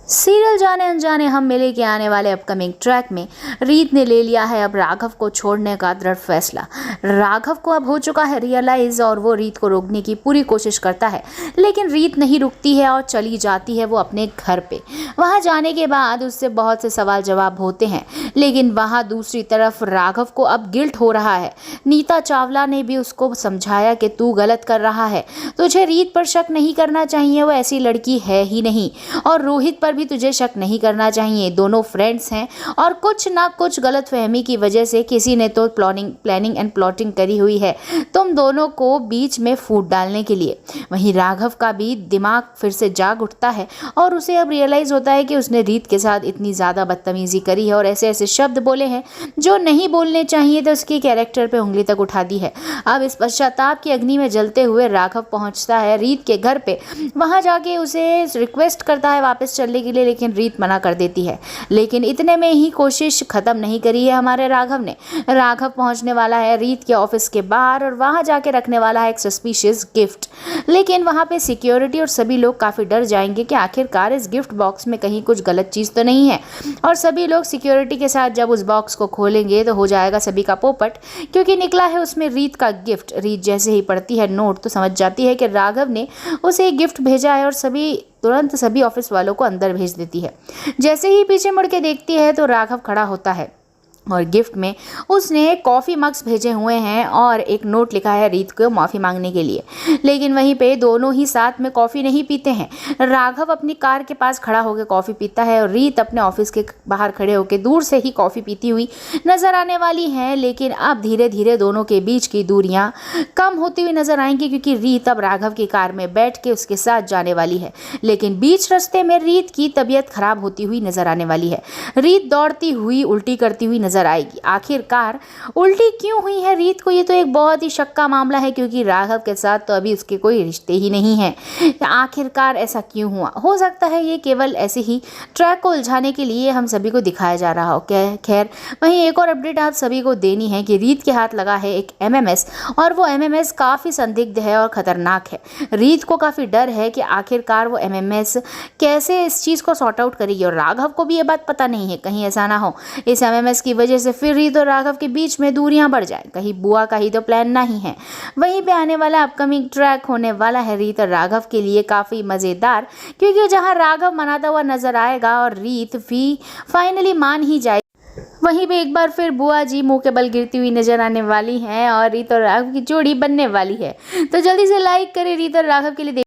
Serial जाने अनजाने हम मिले के आने वाले अपकमिंग ट्रैक में रीत ने ले लिया है अब राघव को छोड़ने का दृढ़ फैसला। राघव को अब हो चुका है रियलाइज और वो रीत को रोकने की पूरी कोशिश करता है, लेकिन रीत नहीं रुकती है और चली जाती है वो अपने घर पे। वहां जाने के बाद उससे बहुत से सवाल जवाब होते हैं, लेकिन वहां दूसरी तरफ राघव को अब गिल्ट हो रहा है। नीता चावला ने भी उसको समझाया कि तू गलत कर रहा है, तुझे रीत पर शक नहीं करना चाहिए, वो ऐसी लड़की है ही नहीं, और रोहित पर भी तुझे शक नहीं करना चाहिए। दोनों फ्रेंड्स हैं और कुछ ना कुछ गलतफहमी की वजह से किसी ने तो प्लानिंग एंड प्लॉटिंग करी हुई है तुम दोनों को बीच में फूट डालने के लिए। वहीं राघव का भी दिमाग फिर से जाग उठता है और उसे अब रियलाइज होता है कि उसने रीत के साथ इतनी ज़्यादा बदतमीजी करी है और ऐसे ऐसे शब्द बोले हैं जो नहीं बोलने चाहिए थे, उसके कैरेक्टर पे उंगली तक उठा दी है। अब इस पश्चाताप की अग्नि में जलते हुए राघव पहुंचता है रीत के घर पे। वहां जाके उसे रिक्वेस्ट करता है वापस चलने के लिए, लेकिन रीत मना कर देती है। लेकिन इतने में ही कोशिश खत्म नहीं करी है हमारे राघव ने। राघव पहुंचने वाला है रीत के ऑफिस के बाहर और वहां जाके रखने वाला है एक सस्पिशियस गिफ्ट। लेकिन वहां पे सिक्योरिटी और सभी लोग काफी डर जाएंगे कि आखिरकार इस गिफ्ट बॉक्स में कहीं कुछ गलत चीज तो नहीं है, और सभी लोग सिक्योरिटी के साथ जब उस बॉक्स को खोलेंगे तो हो जाएगा सभी का पोपट, क्योंकि निकला है उसमें रीत का गिफ्ट। रीत जैसे ही पढ़ती है नोट तो समझ जाती है कि राघव ने उसे एक गिफ्ट भेजा है और तुरंत सभी ऑफिस वालों को अंदर भेज देती है। जैसे ही पीछे मुड़ के देखती है तो राघव खड़ा होता है और गिफ्ट में उसने कॉफ़ी मग्स भेजे हुए हैं और एक नोट लिखा है रीत को माफ़ी मांगने के लिए। लेकिन वहीं पे दोनों ही साथ में कॉफ़ी नहीं पीते हैं। राघव अपनी कार के पास खड़ा होकर कॉफ़ी पीता है और रीत अपने ऑफिस के बाहर खड़े होकर दूर से ही कॉफ़ी पीती हुई नज़र आने वाली हैं। लेकिन अब धीरे धीरे दोनों के बीच की दूरियाँ कम होती हुई नजर आएंगी, क्योंकि रीत अब राघव की कार में बैठ के उसके साथ जाने वाली है। लेकिन बीच रास्ते में रीत की तबीयत खराब होती हुई नजर आने वाली है। रीत दौड़ती हुई उल्टी करती हुई नजर आएगी। आखिरकार उल्टी क्यों हुई है रीत को, ये तो एक बहुत ही शक का मामला है, क्योंकि राघव के साथ तो अभी उसके कोई रिश्ते ही नहीं है। आखिरकार ऐसा क्यों हुआ? हो सकता है ये केवल ऐसे ही ट्रैक को उलझाने के लिए हम सभी को दिखाया जा रहा हो। खैर, वहीं एक और अपडेट आप सभी को देनी है कि रीत के हाथ लगा है एक एमएमएस, और वो एमएमएस काफी संदिग्ध है और खतरनाक है। रीत को काफी डर है कि आखिरकार वो एमएमएस कैसे इस चीज को सॉर्ट आउट करेगी, और राघव को भी ये बात पता नहीं है। कहीं ऐसा ना हो इस एमएमएस की वजह से फिर रीत और राघव के बीच में दूरियां बढ़ जाए, कहीं बुआ का ही तो प्लान नहीं है। वहीं पे आने वाला अपकमिंग ट्रैक होने वाला है रीत और राघव के लिए काफी मजेदार, क्योंकि जहां राघव मनाता हुआ नजर आएगा और रीत भी फाइनली मान ही जाए, वहीं पे एक बार फिर बुआ जी मुंह के बल गिरती हुई नजर आने वाली हैं और रीत और राघव की जोड़ी बनने वाली है। तो जल्दी से लाइक करें रीत और राघव के लिए।